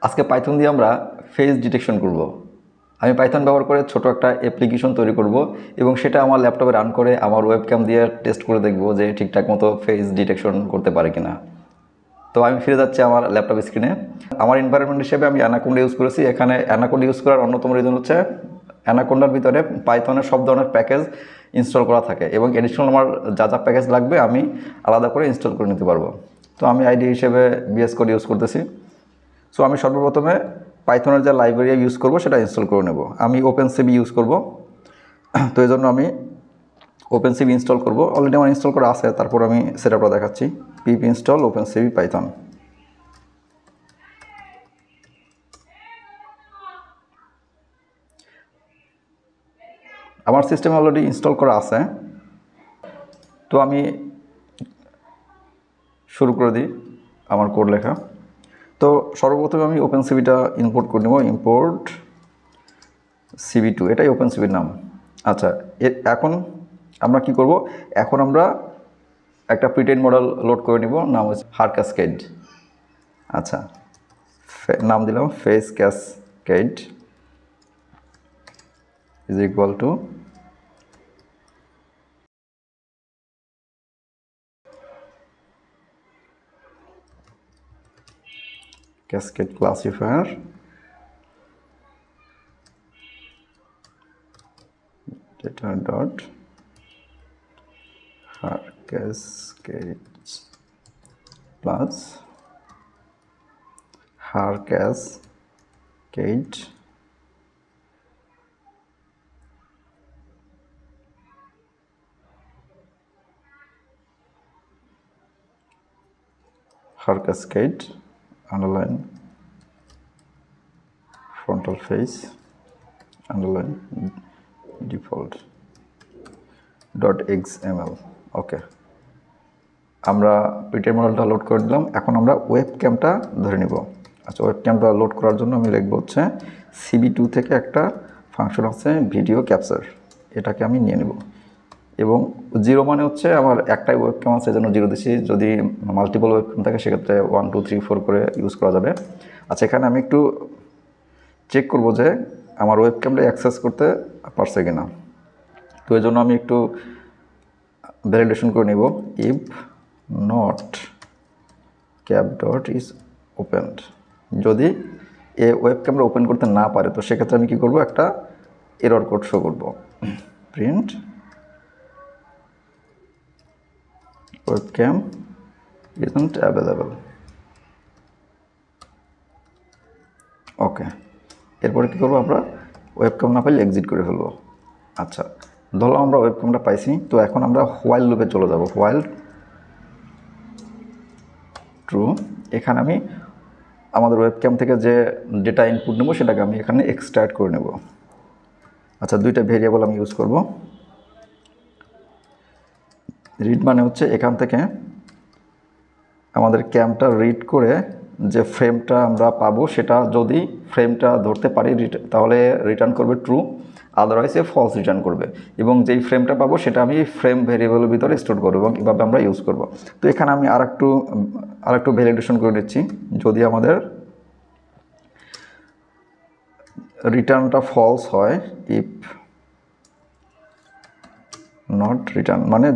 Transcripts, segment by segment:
আজকে পাইথন দিয়ে আমরা ফেস ডিটেকশন করব। আমি পাইথন ব্যবহার করে ছোট একটা অ্যাপ্লিকেশন তৈরি করব এবং সেটা আমার ল্যাপটপে রান করে আমার ওয়েবক্যাম দিয়ে টেস্ট করে দেখব যে ঠিকঠাক মতো ফেস ডিটেকশন করতে পারে কিনা। তো আমি ফিরে যাচ্ছি আমার ল্যাপটপ স্ক্রিনে। আমার এনভায়রনমেন্ট হিসেবে আমি অ্যানাকোন্ডা ইউজ করেছি। এখানে অ্যানাকোন্ডা ইউজ করার অন্যতম রিজন হচ্ছে অ্যানাকোন্ডার ভিতরে পাইথনের সব ধরনের প্যাকেজ ইনস্টল করা থাকে এবং এডিশনাল আমার যা যা প্যাকেজ লাগবে আমি আলাদা করে ইনস্টল করে নিতে পারবো। তো আমি আইডি হিসেবে VS কোড ইউজ করতেছি। সো আমি সর্বপ্রথমে পাইথনের যে লাইব্রেরি ইউজ করব সেটা ইনস্টল করে নেব। আমি ওপেনসিবি ইউজ করব। তো এই জন্য আমি ওপেনসিবি ইনস্টল করব। অলরেডি আমার ইনস্টল করা আছে, তারপর আমি সেটআপটা দেখাচ্ছি। পিপ ইনস্টল ওপেনসিবি পাইথন। আমার সিস্টেমে অলরেডি ইনস্টল করা আছে। তো আমি শুরু করে দিই আমার কোড লেখা। তো সর্বপ্রথমে আমি ওপেনসিবিটা ইম্পোর্ট করে নেব। ইম্পোর্ট CV2, এটাই ওপেনসিবির নাম। আচ্ছা, এখন আমরা কি করব? এখন আমরা একটা প্রিটেন্ড মডেল লোড করে নিব, নাম হচ্ছে হার ক্যাসকেড। আচ্ছা, নাম দিলাম face cascade is equal to cascade classifier data dot har cascade plus har cascade underline frontal face underline default .xml। ওকে, আমরা প্রিটেন্ড মডেলটা লোড করে দিলাম। এখন আমরা ওয়েব ক্যামটা ধরে নিব। আচ্ছা, ওয়েব ক্যামটা লোড করার জন্য আমি লিখব হচ্ছে CV2 থেকে একটা ফাংশন আছে ভিডিও ক্যাপচার, এটাকে আমি নিয়ে নেব। এবং 0 মানে হচ্ছে আমার একটাই ওয়েব ক্যাম আছে, যেন 0 দিচ্ছি। যদি মাল্টিপল ওয়েব ক্যাম থাকে সেক্ষেত্রে 1 2 3 4 করে ইউজ করা যাবে। আচ্ছা, এখানে আমি একটু চেক করব যে আমার ওয়েব ক্যামটা অ্যাক্সেস করতে পারছে কিনা। তো এই জন্য আমি একটু ভ্যালিডেশন করে নিব। If not cap dot is opened, যদি এ ওয়েব ক্যামেরা ওপেন করতে না পারে তো সেক্ষেত্রে আমি কী করব? একটা এরর কোড শো করব। Print webcam isn't available। ওকে, এরপরে কী করবো? আমরা ওয়েবক্যাম না পাইলে এক্সিট করে ফেলবো। আচ্ছা, ধরো আমরা ওয়েবক্যামটা পাইছি। তো এখন আমরা হোয়াইল লুপে চলে যাব। হোয়াইল ট্রু, এখানে আমি আমাদের ওয়েবক্যাম থেকে যে ডেটা ইনপুট নেব সেটাকে আমি এখানে এক্সট্রাক্ট করে নেব। আচ্ছা, দুইটা ভেরিয়েবল আমি ইউজ করব। রিড মানে হচ্ছে এখান থেকে আমাদের ক্যামটা রিড করে যে ফ্রেমটা আমরা পাবো সেটা যদি ফ্রেমটা ধরতে পারি তাহলে রিটার্ন করবে ট্রু, আদারওয়াইজ ফলস রিটার্ন করবে। এবং যেই ফ্রেমটা পাবো সেটা আমি ফ্রেম ভেরিয়েবলের ভিতরে স্টোর করবো এবং এভাবে আমরা ইউজ করব। তো এখানে আমি আরেকটু ভ্যালিডেশন করে দিচ্ছি। যদি আমাদের রিটার্নটা ফলস হয়, ইফ নট রিটার্ন মানে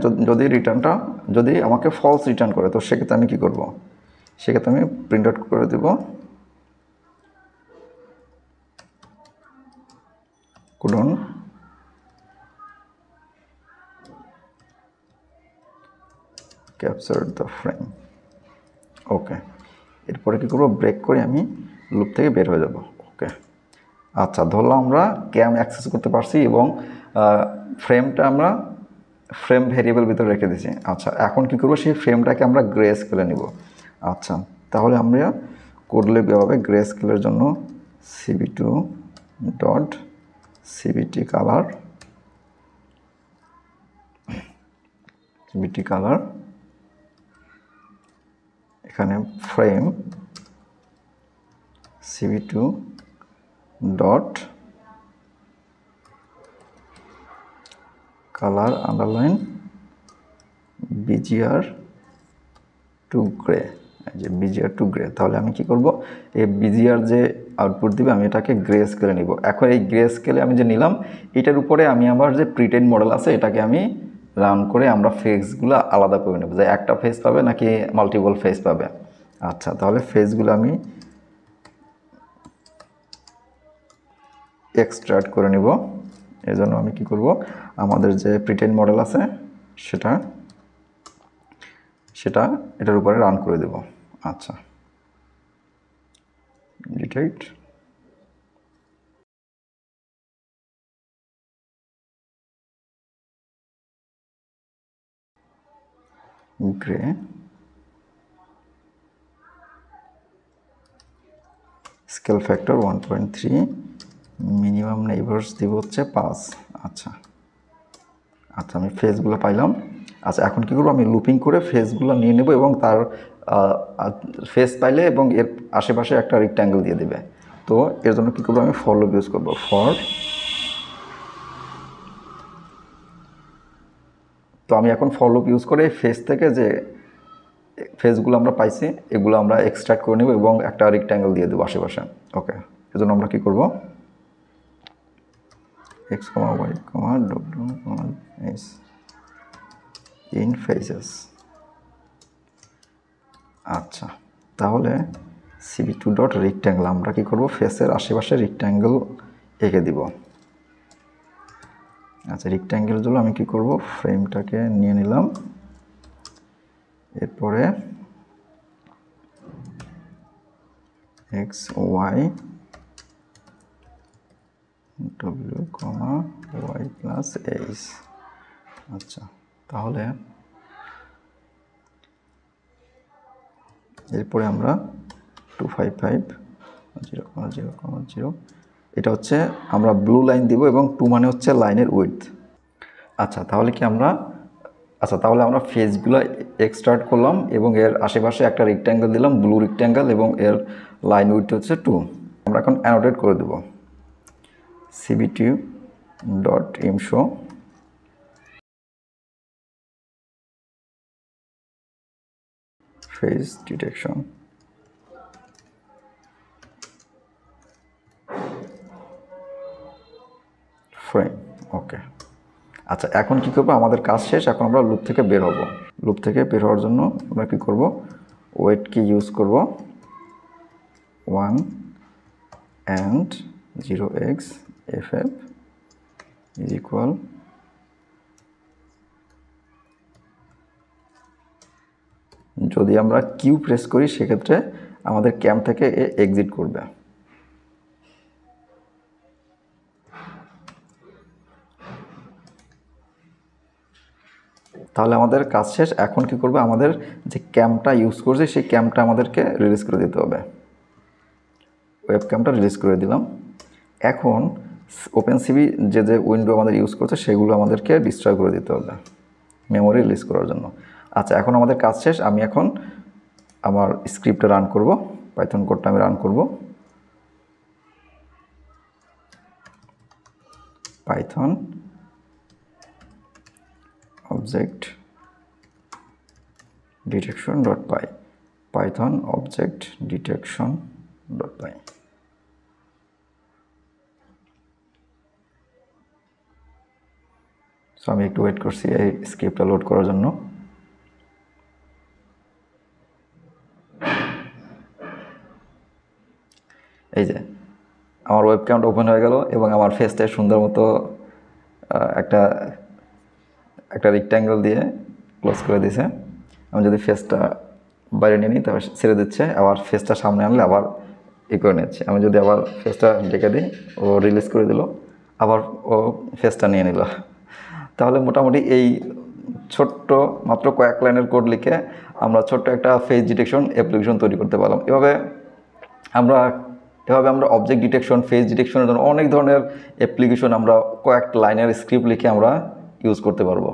যদি আমাকে ফলস রিটার্ন করে তো সেক্ষেত্রে আমি কী করব? সেক্ষেত্রে আমি প্রিন্ট আউট করে দেব couldn't capture the frame। ওকে, এরপরে কী করবো? ব্রেক করে আমি লুপ থেকে বের হয়ে যাব। ওকে, আচ্ছা, ধরলাম আমরা ক্যাম অ্যাক্সেস করতে পারছি এবং ফ্রেমটা আমরা ফ্রেম ভেরিয়েবল ভিতরে রেখে দিয়েছি। আচ্ছা, এখন কী করবো? সেই ফ্রেমটাকে আমরা গ্রে স্কেলে নিব। আচ্ছা, তাহলে আমরা কোড লিখব এভাবে। গ্রে স্কেলের জন্য CV2 ডট CBT কালার, এখানে frame CV2 dot colour underline BGR to grey. যে বিজিআর টু গ্রে। তাহলে আমি কি করব, এই বিজিআর যে আউটপুট দিবে আমি এটাকে গ্রে স্কেলে নিব। এখন এই গ্রে স্কেলে আমি যে নিলাম এটার উপরে আমি আমার যে প্রিটেন মডেল আছে এটাকে আমি রান করে আমরা ফেসগুলো আলাদা করে নেব, যে একটা ফেস পাবে নাকি মাল্টিপল ফেস পাবে। আচ্ছা, তাহলে ফেসগুলো আমি এক্সট্রাক্ট করে নিব। এই জন্য আমি কি করব, আমাদের যে প্রিটেন মডেল আছে সেটা এটার উপরে রান করে দেব। আচ্ছা, detect grey, scale factor 1.3, minimum neighbours দিব হচ্ছে 5। আচ্ছা আচ্ছা, আমি ফেসগুলো পাইলাম। আচ্ছা, এখন কি করবো, আমি লুপিং করে ফেসগুলো নিয়ে নেব এবং তার ফেস পাইলে এবং এর আশেপাশে একটা রেক্ট্যাঙ্গেল দিয়ে দেবে। তো এর জন্য কী করবো, আমি ফর লুপ ইউজ করবো। তো আমি এখন ফর লুপ ইউজ করে ফেস থেকে যে ফেসগুলো আমরা পাইছি এগুলো আমরা এক্সট্রাক্ট করে নেব এবং একটা রেক্ট্যাঙ্গেল দিয়ে দেবো আশেপাশে। ওকে, এর জন্য আমরা কী করবো, x, y, w, s in faces। আচ্ছা, তাহলে cb2.rectangle আমরা কি করব, ফেসের আশেপাশে রেক্ট্যাঙ্গেল এঁকে দিব। আচ্ছা, রেক্ট্যাঙ্গেলের জন্য আমি কি করব, ফ্রেমটাকে নিয়ে নিলাম, এরপরে x, y, w, y plus h। আচ্ছা, তাহলে এরপরে আমরা 255 0,0,0 এটা হচ্ছে আমরা ব্লু লাইন দিব এবং 2 মানে হচ্ছে লাইনের উইডথ। আচ্ছা, তাহলে আমরা ফেসগুলো এক্সট্রাক্ট করলাম এবং এর আশেপাশে একটা রেক্ট্যাঙ্গেল দিলাম, ব্লু রেক্ট্যাঙ্গেল, এবং এর লাইন উইডথ হচ্ছে 2। আমরা এখন অ্যানোটেট করে দেব, cb2.imshow face detection ফ্রেম। ওকে, আচ্ছা, এখন কি করব, আমাদের কাজ শেষ, এখন আমরা লুপ থেকে বের হব। লুপ থেকে বের হওয়ার জন্য আমরা কি করব, ওয়েট কি ইউজ করব, 1 and 0x ff is equal যদি আমরা কিউ প্রেস করি সেক্ষেত্রে আমাদের ক্যাম্প থেকে এক্সিট করবে। তাহলে আমাদের কাজ শেষ। এখন কি করবে, আমাদের যে ক্যাম্পটা ইউজ করছে সেই ক্যাম্পটা আমাদেরকে রিলিজ করে দিতে হবে। ওয়েব ক্যাম্পটা রিলিজ করে দিলাম। এখন ওপেনসিবি যে উইন্ডো আমাদের ইউজ করছে সেগুলো আমাদেরকে ডিস্ট্রয় করে দিতে হবে মেমোরি রিলিজ করার জন্য। আচ্ছা, এখন আমাদের কাজ শেষ। আমি এখন আমার স্ক্রিপ্টটা রান করব, পাইথন কোডটা আমি রান করব। Python object detection.py, python object detection.py। So আমি একটু ওয়েট করছি এই স্ক্রিপ্টটা লোড করার জন্য। এই যে আমার ওয়েব ক্যাম্প ওপেন হয়ে গেল এবং আমার ফেসটা সুন্দর মতো একটা রেক্ট্যাঙ্গেল দিয়ে ক্লোজ করে দিয়েছে। আমি যদি ফেসটা বাইরে নিয়ে নিই তবে ছেড়ে দিচ্ছে, আবার ফেসটা সামনে আনলে আবার করে নিচ্ছে। আমি যদি আবার ফেসটা ডেকে দিই ও রিলিজ করে দিল, আবার ও ফেসটা নিয়ে নিল। তাহলে মোটামুটি এই ছোট্ট মাত্র কয়েক লাইনের কোড লিখে আমরা ছোট্ট একটা ফেস ডিটেকশন অ্যাপ্লিকেশন তৈরি করতে পারলাম। এভাবে আমরা অবজেক্ট ডিটেকশন, ফেস ডিটেকশনের জন্য অনেক ধরনের অ্যাপ্লিকেশন আমরা কয়েক লাইনের স্ক্রিপ্ট লিখে আমরা ইউজ করতে পারবো।